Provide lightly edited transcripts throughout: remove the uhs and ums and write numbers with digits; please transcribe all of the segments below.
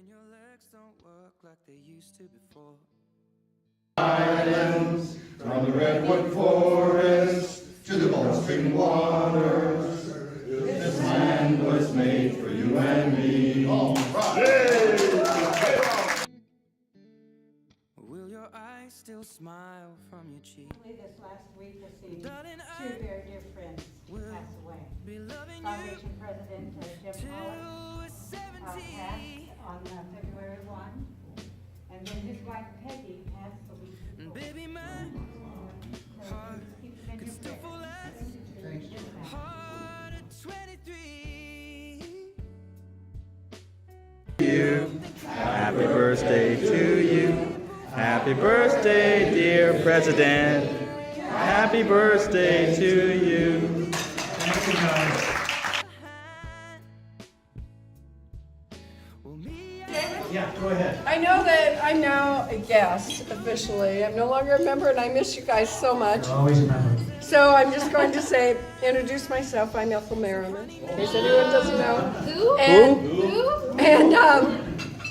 when your legs don't work like they used to before. Islands, from the redwood forest to the Gulf Stream waters, this land was made for you and me. All right. Will your eyes still smile from your cheek? This last week has seen two very dear friends pass away. Foundation President Jim Hollis passed on February 1, and then his wife Peggy passed the week before. Baby, my heart could still fall as hard at 23. Happy birthday to you. Happy birthday, dear President. Happy birthday to you. Thank you, guys. Yeah, go ahead. I know that I'm now a guest officially. I'm no longer a member, and I miss you guys so much. You're always a member. So I'm just going to say, introduce myself. I'm Ethel Merriman, in case anyone doesn't know. Who? And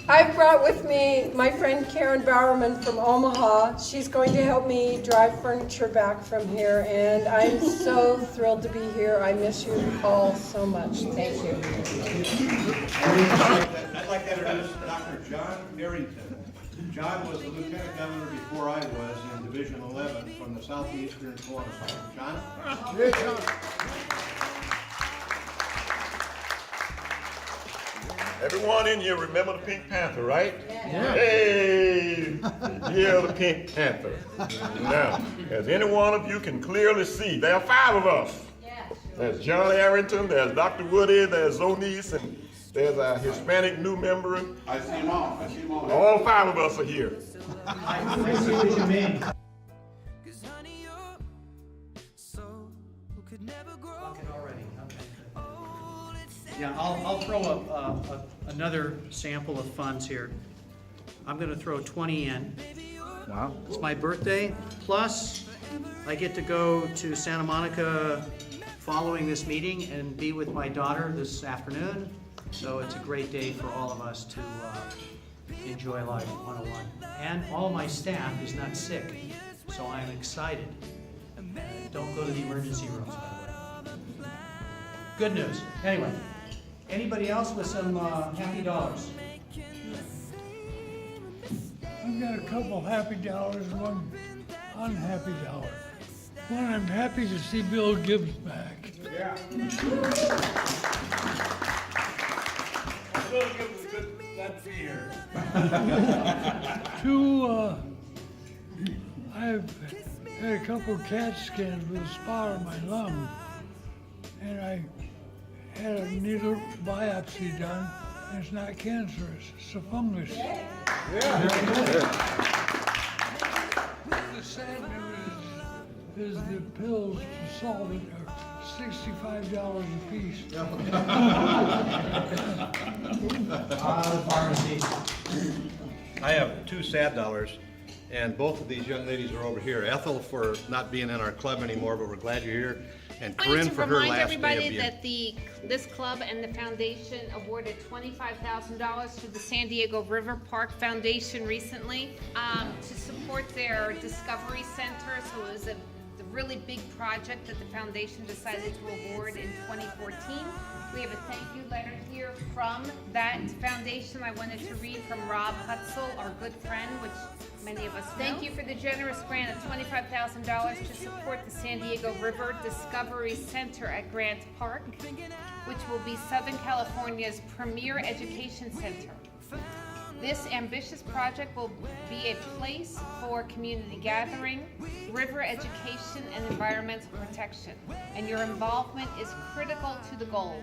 I've brought with me my friend Karen Bowerman from Omaha. She's going to help me drive furniture back from here, and I'm so thrilled to be here. I miss you all so much. Thank you. I'd like to introduce Dr. John Barrington. John was the lieutenant governor before I was in Division 11 from the southeastern Florida side. John? Hey, John. Everyone in here remember the Pink Panther, right? Yeah. Hey, yeah, the Pink Panther. Now, as any one of you can clearly see, there are 5 of us. There's John Arrington, there's Dr. Woody, there's Zonice, and there's a Hispanic new member. I see them all. I see them all. All 5 of us are here. I see what you mean. 'Cause honey, your soul could never grow. Already. Okay. Yeah, I'll throw another sample of funds here. I'm going to throw 20 in. Wow. It's my birthday, plus I get to go to Santa Monica following this meeting and be with my daughter this afternoon. So it's a great day for all of us to enjoy Life 101. And all my staff is not sick, so I'm excited. Don't go to the emergency rooms, by the way. Good news. Anyway, anybody else with some happy dollars? I've got a couple happy dollars, one unhappy dollar. One, I'm happy to see Bill Gibbs back. Yeah. Bill Gibbs is glad to be here. 2, I've had a couple CAT scans with a spot on my lung, and I had a needle biopsy done, and it's not cancerous, it's a fungus. The sad news is the pills to solve it are $65 a piece. The pharmacy. I have 2 sad dollars, and both of these young ladies are over here. Ethel for not being in our club anymore, but we're glad you're here. And I Corinne wanted to for her remind last day of everybody being. that this club and the foundation awarded $25,000 to the San Diego River Park Foundation recently to support their Discovery Center. So it was a really big project that the foundation decided to award in 2014. We have a thank you letter here from that foundation. I wanted to read from Rob Hutzel, our good friend, which many of us know. Thank you for the generous grant of $25,000 to support the San Diego River Discovery Center at Grant Park, which will be Southern California's premier education center. This ambitious project will be a place for community gathering, river education, and environmental protection, and your involvement is critical to the goal.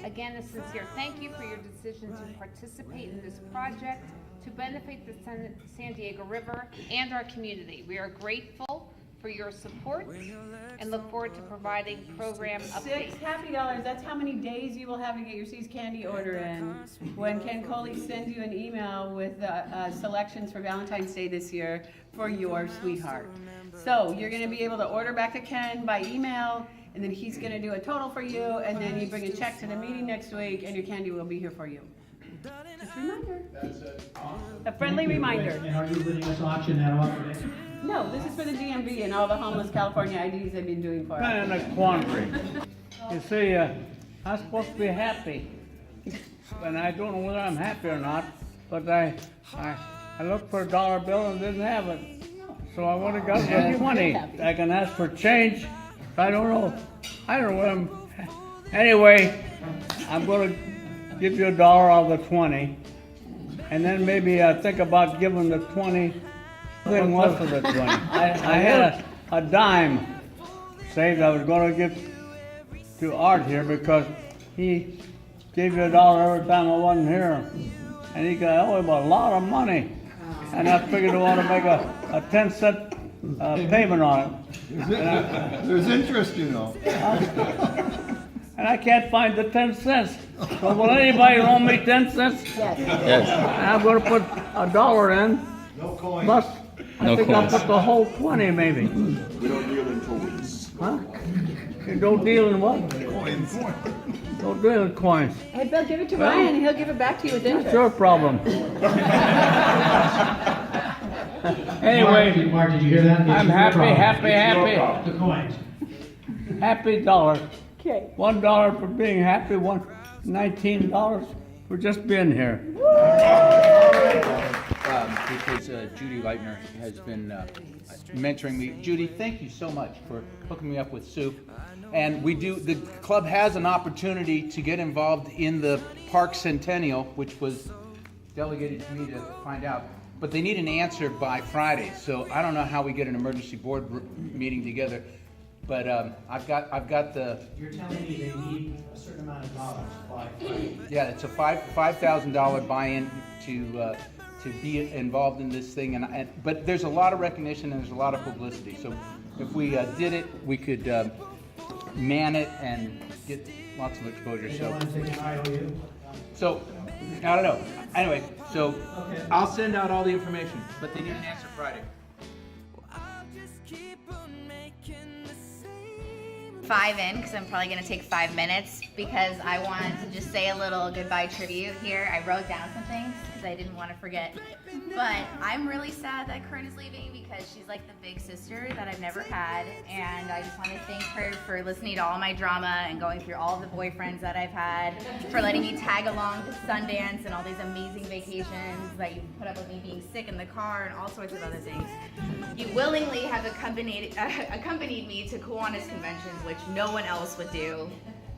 Again, a sincere thank you for your decision to participate in this project to benefit the San Diego River and our community. We are grateful for your support and look forward to providing program updates. 6 happy dollars, that's how many days you will have to get your See's Candy order in when Ken Coley sends you an email with selections for Valentine's Day this year for your sweetheart. So you're going to be able to order back to Ken by email, and then he's going to do a total for you, and then you bring a check to the meeting next week, and your candy will be here for you. Just a reminder. That's it. A friendly reminder. And are you letting us auction that off today? No, this is for the DMV and all the homeless California IDs they've been doing for us. Kind of in a quandary. You see, I'm supposed to be happy, and I don't know whether I'm happy or not. But I looked for a dollar bill and didn't have it, so I would have got the 20. I can ask for change. I don't know. I don't know what I'm. Anyway, I'm going to give you $1 out of the 20, and then maybe think about giving the 20. Thing was for the 20. I had a dime saved. I was going to give to Art here because he gave you $1 every time I wasn't here, and he got a lot of money, and I figured I want to make a 10-cent payment on it. There's interest, you know. And I can't find the 10 cents. So will anybody loan me 10 cents? Yes. And I'm going to put $1 in. No coin. Plus, I think I'll put the whole 20 maybe. We don't deal in toys. Huh? You don't deal in what? Coins. Don't deal in coins. Hey, Bill, give it to Ryan and he'll give it back to you with interest. That's your problem. Anyway, Mark, did you hear that? It's I'm your happy, problem. happy. The coins. Happy dollar. Okay. $1 for being happy, $19 for just being here. Because Judy Leitner has been mentoring me. Judy, thank you so much for hooking me up with soup. And the club has an opportunity to get involved in the Park Centennial, which was delegated to me to find out. But they need an answer by Friday, so I don't know how we get an emergency board meeting together. But I've got the. You're telling me they need a certain amount of dollars by Friday. Yeah, it's a $5,000 buy-in to be involved in this thing, but there's a lot of recognition and there's a lot of publicity. So if we did it, we could man it and get lots of exposure. They don't want to take an IOU? So I don't know. Anyway, so I'll send out all the information, but they need an answer Friday. 5 in because I'm probably going to take 5 minutes because I wanted to just say a little goodbye tribute here. I wrote down some things because I didn't want to forget. But I'm really sad that Corinne is leaving because she's like the big sister that I've never had. And I just want to thank her for listening to all my drama and going through all the boyfriends that I've had, for letting me tag along to Sundance and all these amazing vacations that you put up with me being sick in the car and all sorts of other things. You willingly have accompanied me to Kiwanis conventions, which no one else would do.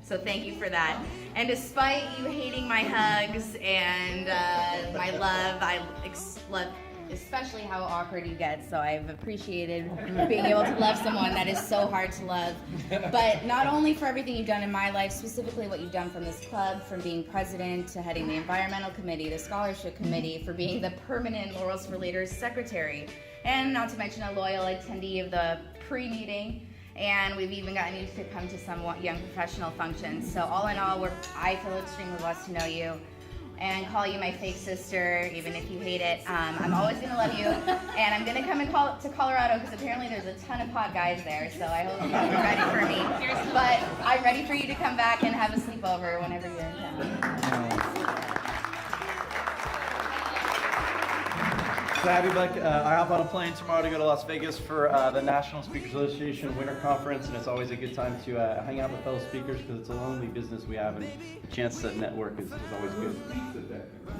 So thank you for that. And despite you hating my hugs and my love, I love especially how awkward you get. So I've appreciated being able to love someone that is so hard to love. But not only for everything you've done in my life, specifically what you've done from this club, from being president to heading the environmental committee, the scholarship committee, for being the permanent Laurels for Leaders secretary, and not to mention a loyal attendee of the pre-meeting. And we've even gotten you to come to some young professional functions. So all in all, I feel extremely blessed to know you and call you my fake sister, even if you hate it. I'm always gonna love you. And I'm gonna come to Colorado because apparently there's a ton of pot guys there. So I hope you're ready for me. But I'm ready for you to come back and have a sleepover whenever you're in town. So happy I hop on a plane tomorrow to go to Las Vegas for the National Speakers Association Winter Conference, and it's always a good time to hang out with fellow speakers because it's a lonely business we have, and a chance to network is always good.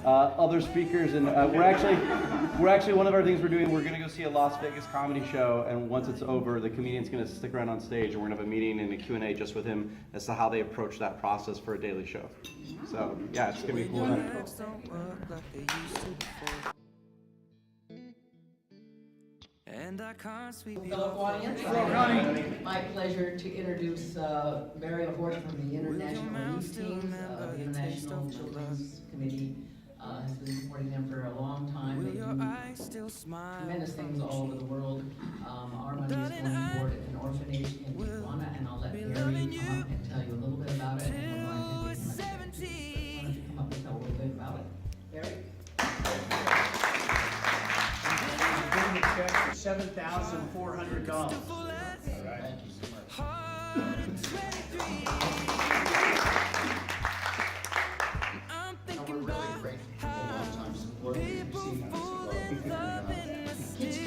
Other speakers, and we're actually one of our things we're doing. We're going to go see a Las Vegas comedy show, and once it's over, the comedian's going to stick around on stage, and we're going to have a meeting and a Q&A just with him as to how they approach that process for a daily show. So yeah, it's going to be a cool night. And I can't sweep you Fellow off. audience, my pleasure to introduce Barry LaForce from the International Youth Teams. The International Children's Committee has been supporting them for a long time. They do tremendous things all over the world. Our money is going toward an orphanage in Tijuana, and I'll let Barry come up and tell you a little bit about it. And we're going to give him a check too. Why don't you come up and tell a little bit about it, Barry? Giving a check for $7,400. All right. Thank you so much. We're really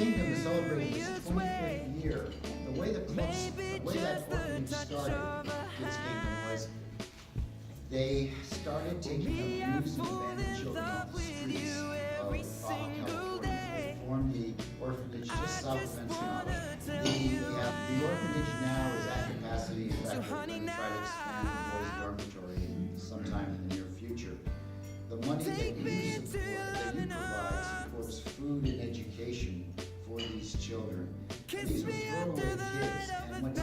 Kingdom is celebrating its 25th year. The way that orphanage started, Kids Kingdom, was they started taking abused and abandoned children off the streets of California. They formed the orphanage just south of Ensenada. The orphanage now is at capacity. In fact, we're going to try to expand the boys' dormitory sometime in the near future. The money that you provide supports food and education for these children. And these were throwaway kids, and the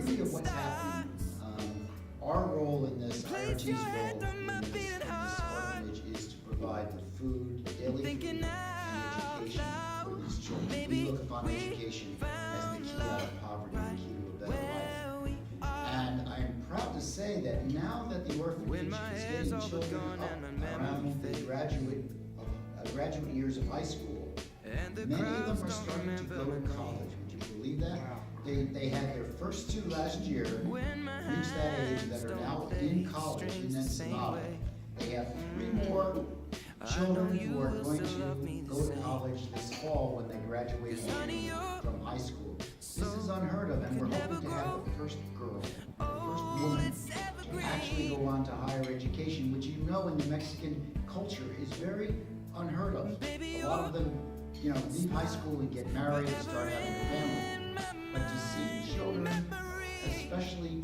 beauty of what's happening, our role in this, IRT's role in this orphanage is to provide the food, daily food, and education for these children. We look upon education as the key out of poverty, the key to a better life. And I am proud to say that now that the orphanage is getting children up around the graduate years of high school, many of them are starting to go to college. Would you believe that? They had their first two last year, reached that age, that are now in college in Ensenada. They have 3 more children who are going to go to college this fall when they graduate from high school. This is unheard of, and we're hoping to have the first girl, the first woman to actually go on to higher education, which you know in the Mexican culture is very unheard of. A lot of them, leave high school and get married and start having a family. But to see children, especially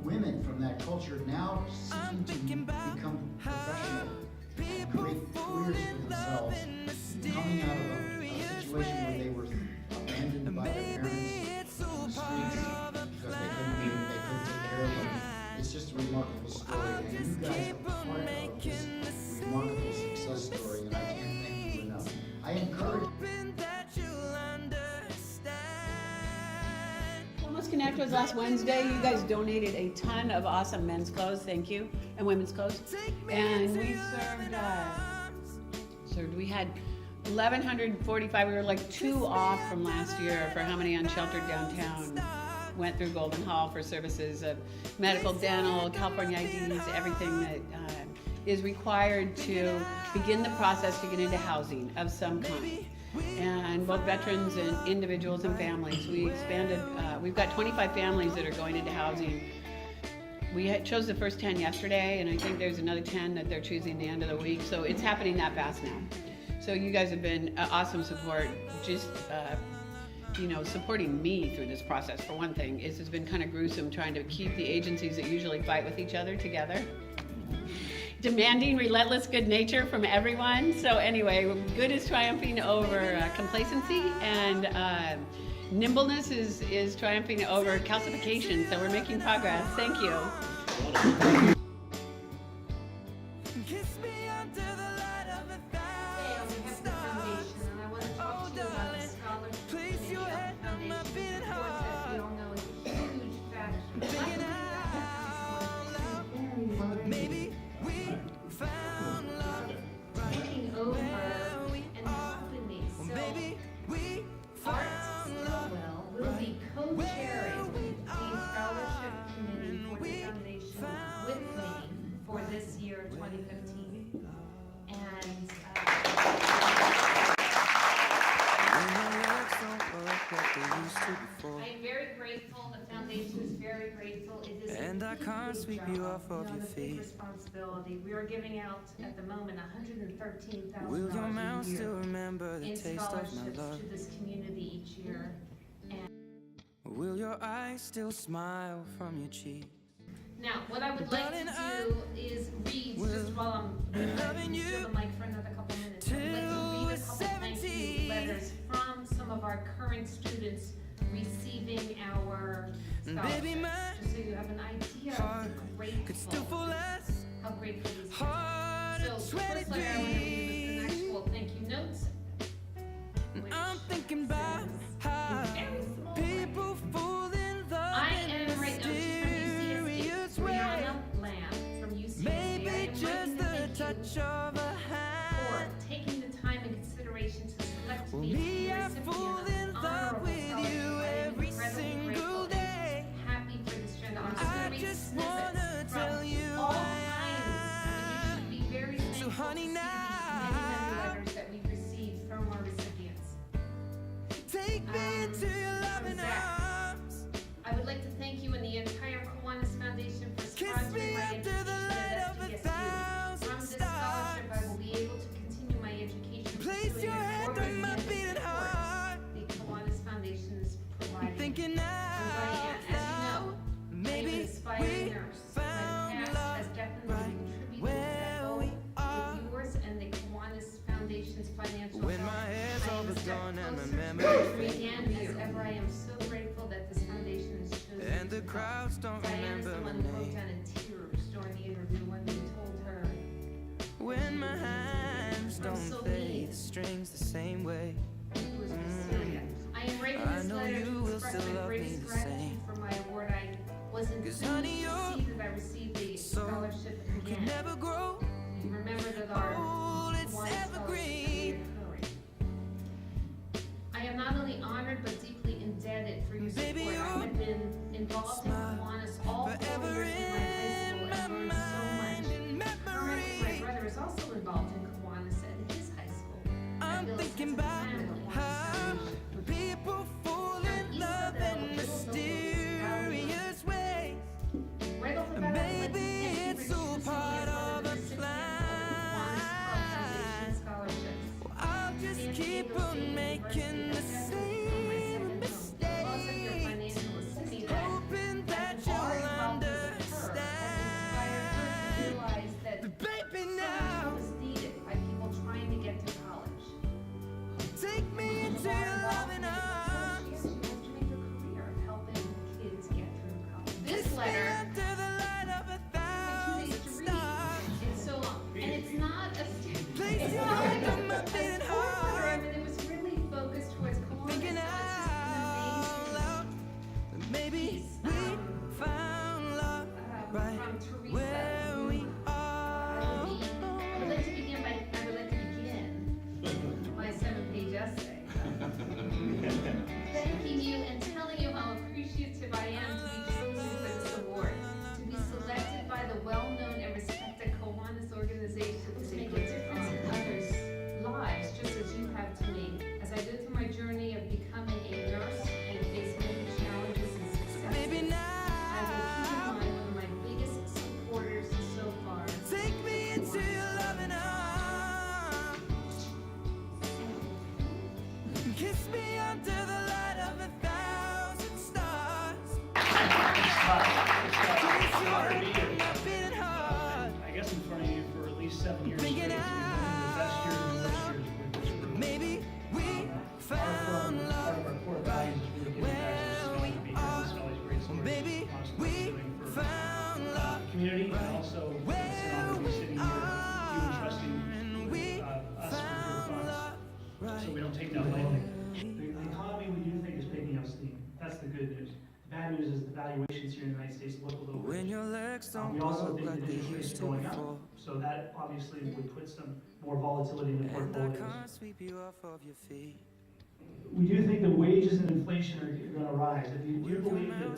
women from that culture, now seeking to become professional and create careers for themselves, coming out of a situation where they were abandoned by their parents on the streets because they couldn't take care of them. It's just a remarkable story, and you guys are part of this remarkable success story, and I can't thank you enough. I encourage Homeless Connect was last Wednesday. You guys donated a ton of awesome men's clothes, thank you, and women's clothes. And we we had 1,145. We were like 2 off from last year for how many unsheltered downtown went through Golden Hall for services of medical, dental, California IDs, everything that is required to begin the process to get into housing of some kind. And both veterans and individuals and families, we expanded, we've got 25 families that are going into housing. We chose the first 10 yesterday, and I think there's another 10 that they're choosing the end of the week, so it's happening that fast now. So you guys have been awesome support, just supporting me through this process. For one thing, it's been kind of gruesome trying to keep the agencies that usually fight with each other together. Demanding relentless good nature from everyone. So anyway, good is triumphing over complacency, and nimbleness is triumphing over calcification. So we're making progress. Thank you. I'm very grateful. The foundation is very grateful. It is And I can't sweep you off of your feet. Responsibility. We are giving out at the moment $113,000 Will your mouth a year still remember the in taste of my scholarships love? to this community each year. Will your eyes still smile from your cheeks? Now, what I would like to do is read, just while I'm still the mic for another couple minutes, I'd like to read a couple thank you letters from some of our current students receiving our scholarships, just so you have an idea of how grateful these kids are. So, the first letter I want to read is an actual thank you notes. I'm thinking about how people fall in love. I am right now, she's from UCSD, Brianna Lamb from UCSD. Maybe just the touch of a hand. For taking the time and consideration to select me to be a recipient of an honorable scholarship. Every single day. Happy for this trend. I'm just going to read snippets from all kinds. You should be very thankful to see these many letters that we've received from our recipients. you and the entire Kiwanis Foundation for sponsoring my education at SPSU. From this scholarship, I will be able to continue my education pursuing a program and support the Kiwanis Foundation is providing. From Diane, as you know, I am an aspiring nurse. My past has definitely contributed to that goal. With yours and the Kiwanis Foundation's financial help, I am a step closer to again. As ever, I am so grateful that this foundation is chosen. And the crowds don't Diane is the remember one who my broke down name. in tears during the interview when we told her. When my hands I'm don't so play mean. the strings the same way. It was Priscilla. I am writing I this know letter you to will express still my love greatest me the gratitude same. for my award. I wasn't 'Cause pleased honey, to see that I received the scholarship could again. never grow. You remember that our Oh, it's Kiwanis scholarship evergreen. reoccurring. I am not only honored but deeply indebted for your support. Baby, I have been involved in Kiwanis all 4 forever years of my high school and learned so much. Currently, my brother is also involved in Kiwanis at his high school. I I'm feel a thinking sense of about family. how people fall in love in mysterious ways. Right off the bat, I would like to Maybe thank you it's for all choosing me part as one of of the a recipients plan. of the Kiwanis Club Foundation scholarships. I'll just San keep Diego on State making the University has same been my second home. Because of your mistakes, financial assistance, hoping that as you'll far as involved with her, has inspired her to realize that baby so much now. help is needed by people trying to get to college. Take me into More your involved loving in arms. it, she has dreamed her career of helping kids get through college. This Kiss me letter under the light of a thousand stars. it's so long, and it's not a. Place It's your not like hand on my a beating sport letter. I heart. mean, it was really focused towards Kiwanis. Thinking So it's just out loud that maybe we found love right from Teresa. where we are. I would like to begin my 7-page essay. Thanking you and telling you how appreciative I am to be chosen for this award. To be selected by the well-known and respected Kiwanis organization to make a difference in others' lives, just as you have to me. As I go through my journey of becoming a nurse and face many challenges and successes, Baby, I will keep in now mind one of my biggest supporters so far. take me into your loving arms. Kiss me under the light of 1,000 stars. Place your hand on my beating heart. I guess in front of you for at least 7 years straight. Thinking We've been the best years and worst years with this group. Maybe we found Part love of our core values is really giving back to the community. This is always great stories. Baby, Constantly we doing for found the love community and also it's an honor to be sitting here, you entrusting with us for your funds. So we don't take that lightly. The economy we do think is picking up steam. That's the good news. The bad news is the valuations here in the United States look a little when bit. your legs don't We also work think like that they interest rates used are to going up, before. so that obviously would put some more volatility in the And I portfolios. can't sweep you off of your feet. We do think the wages and inflation are going to rise. If you do believe that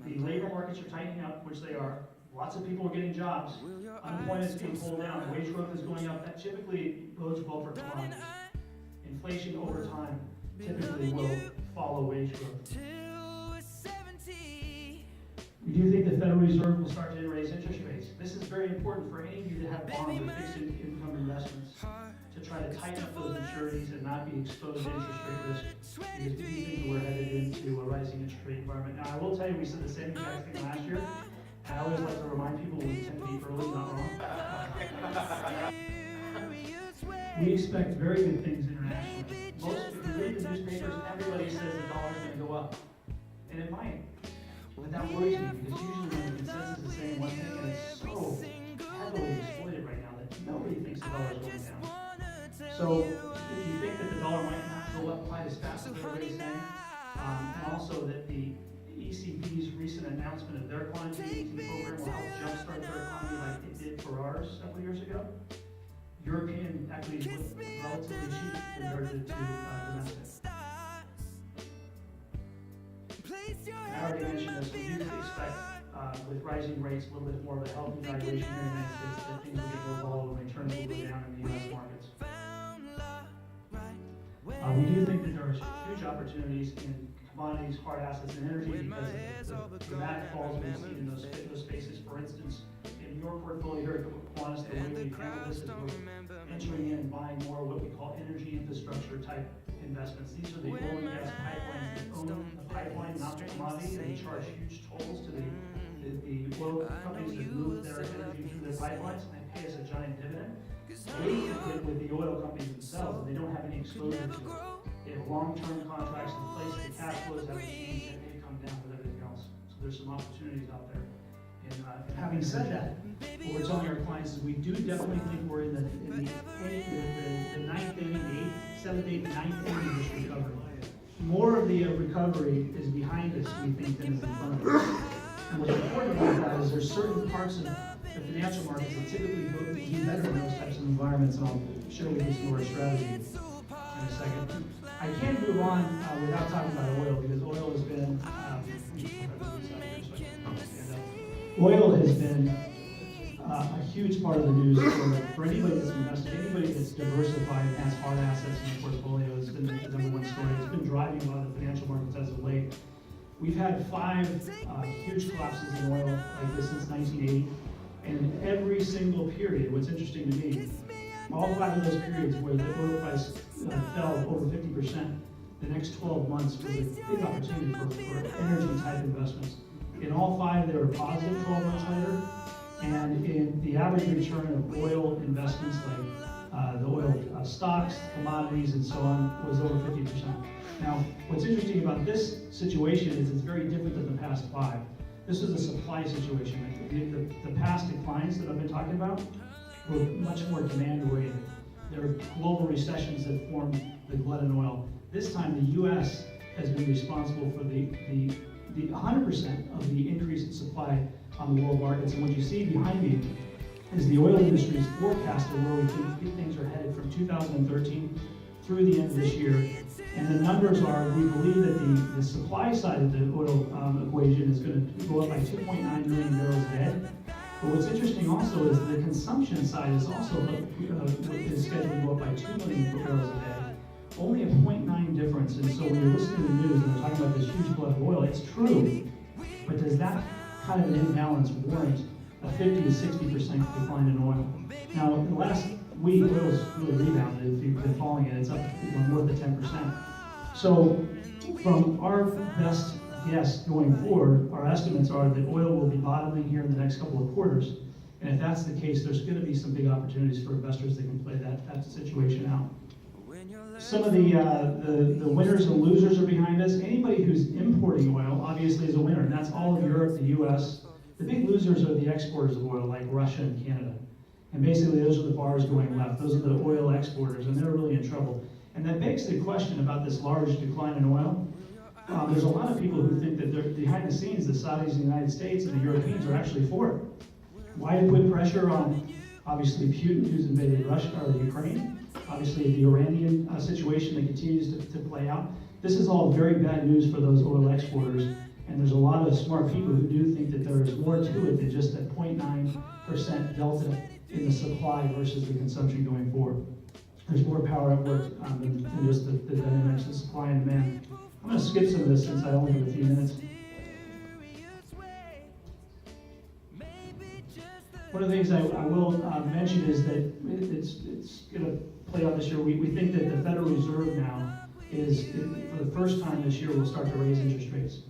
the labor markets are tightening up, which they are, lots of people are getting jobs, unemployment is being pulled down, wage growth is going up, that typically bodes well for commodities. Inflation over time typically will follow wage growth. We do think the Federal Reserve will start to raise interest rates. This is very important for any of you that have bonds or fixed income investments to try to tighten up those maturities and not be exposed to interest rate risk. Because we do think we're headed into a rising interest rate environment. Now, I will tell you, we said the same exact thing last year. And I always like to remind people we tend to be early, not wrong. We expect very good things internationally. Most, if you read the newspapers, everybody says the dollar's going to go up. And it might. But that worries me because usually when the consensus is saying one thing and it's so heavily exploited right now that nobody thinks the dollar is going down. So if you think that the dollar might not go up quite as fast as everybody's saying, and also that the ECB's recent announcement of their quantitative easing program will help jumpstart their economy like it did for ours several years ago, European equities look relatively cheap compared to domestic. I already mentioned this, we do expect with rising rates a little bit more of a healthy valuation here in the United States, that things will get more volatile when returns will go down in the U.S. markets. We do think that there are huge opportunities in commodities, hard assets, and energy because of the dramatic falls we've seen in those spaces. For instance, in your portfolio here at Kiwanis, the way we handle this is we're entering in and buying more what we call energy infrastructure type investments. These are the oil and gas pipelines that own the pipeline, not the commodity, and they charge huge tolls to the oil companies that move their energy through their pipelines, and they pay us a giant dividend. We compete with the oil companies themselves, and they don't have any exposure to it. They have long-term contracts in place, the cash flows haven't changed, and they come down with everything else. So there's some opportunities out there. And having said that, what we're telling our clients is we do definitely think we're in the ninth inning, the seventh, eighth, ninth inning of this recovery. More of the recovery is behind us, we think, than is in front of us. And what's important about that is there's certain parts of the financial markets that typically do better in those types of environments, and I'll share with you some of our strategy in a second. I can't move on without talking about oil, because oil has been a huge part of the news for anybody that's invested, anybody that's diversified and has hard assets in their portfolio. Has been the number one story. It's been driving a lot of the financial markets as of late. We've had 5 huge collapses in oil like this since 1980, and in every single period, what's interesting to me, all 5 of those periods where the oil price fell over 50%, the next 12 months was a big opportunity for energy-type investments. In all 5, they were positive 12 months later, and in the average return of oil investments, like the oil stocks, commodities, and so on, was over 50%. Now, what's interesting about this situation is it's very different than the past 5. This is a supply situation. The past declines that I've been talking about were much more demand-oriented. There are global recessions that formed the glut in oil. This time, the U.S. has been responsible for the 100% of the increase in supply on the world markets. And what you see behind me is the oil industry's forecast of where we think things are headed from 2013 through the end of this year. And the numbers are, we believe that the supply side of the oil equation is going to go up by 2.9 million barrels a day. But what's interesting also is the consumption side is also is scheduled to go up by 2 million barrels a day. Only a 0.9 difference. And so when you're listening to the news and they're talking about this huge glut of oil, it's true. But does that kind of an imbalance warrant a 50 to 60% decline in oil? Now, in the last week, oil's really rebounded. If you've been following it, it's up north of 10%. So from our best guess going forward, our estimates are that oil will be bottoming here in the next couple of quarters. And if that's the case, there's going to be some big opportunities for investors that can play that situation out. Some of the winners and losers are behind us. Anybody who's importing oil obviously is a winner, and that's all of Europe, the U.S. The big losers are the exporters of oil, like Russia and Canada. And basically, those are the bars going left. Those are the oil exporters, and they're really in trouble. And that begs the question about this large decline in oil. There's a lot of people who think that they're behind the scenes, the Saudis, the United States, and the Europeans are actually for it. Why put pressure on, obviously, Putin, who's invaded Russia or Ukraine? Obviously, the Iranian situation that continues to play out. This is all very bad news for those oil exporters. And there's a lot of smart people who do think that there is more to it than just that 0.9% delta in the supply versus the consumption going forward. There's more power at work than just the dynamics of supply and demand. I'm going to skip some of this since I only have a few minutes. One of the things I will mention is that it's going to play out this year. We think that the Federal Reserve now is, for the first time this year, will start to raise interest rates.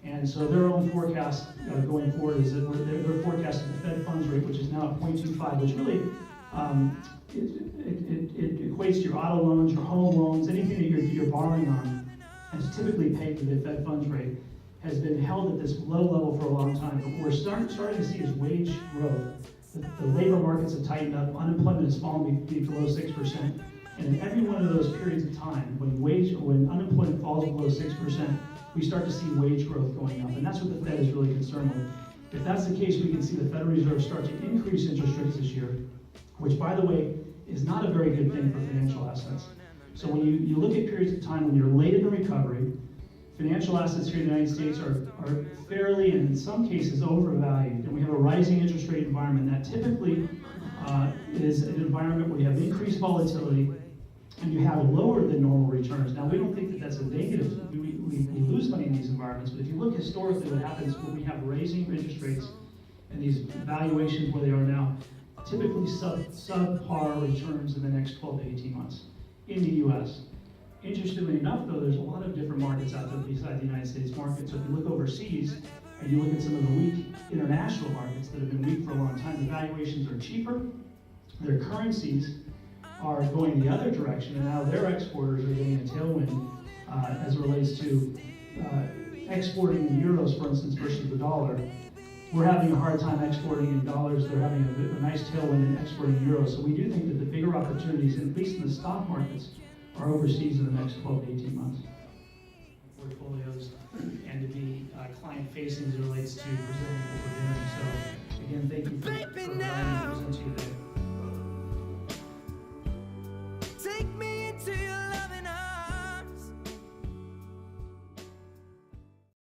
And so their own forecast going forward is that they're forecasting the Fed funds rate, which is now at 0.25, which really it equates to your auto loans, your home loans, anything that you're borrowing on, and it's typically paid to the Fed funds rate, has been held at this low level for a long time. But what we're starting to see is wage growth. The labor markets have tightened up, unemployment has fallen below 6%, and in every one of those periods of time, when unemployment falls below 6%, we start to see wage growth going up, and that's what the Fed is really concerned with. If that's the case, we can see the Federal Reserve start to increase interest rates this year, which, by the way, is not a very good thing for financial assets. So when you look at periods of time when you're late in the recovery, financial assets here in the United States are fairly, and in some cases, overvalued, and we have a rising interest rate environment that typically is an environment where you have increased volatility, and you have lower than normal returns. Now, we don't think that that's a negative. We lose money in these environments, but if you look historically what happens when we have raising interest rates and these valuations where they are now, typically subpar returns in the next 12 to 18 months in the U.S. Interestingly enough, though, there's a lot of different markets out there besides the United States market. So if you look overseas and you look at some of the weak international markets that have been weak for a long time, the valuations are cheaper, their currencies are going the other direction, and now their exporters are getting a tailwind as it relates to exporting in euros, for instance, versus the dollar. We're having a hard time exporting in dollars. They're having a nice tailwind in exporting in euros. So we do think that the bigger opportunities, at least in the stock markets, are overseas in the next 12 to 18 months. Portfolios and to be client-facing as it relates to presenting what we're doing. So again, thank you for allowing me to present to you today.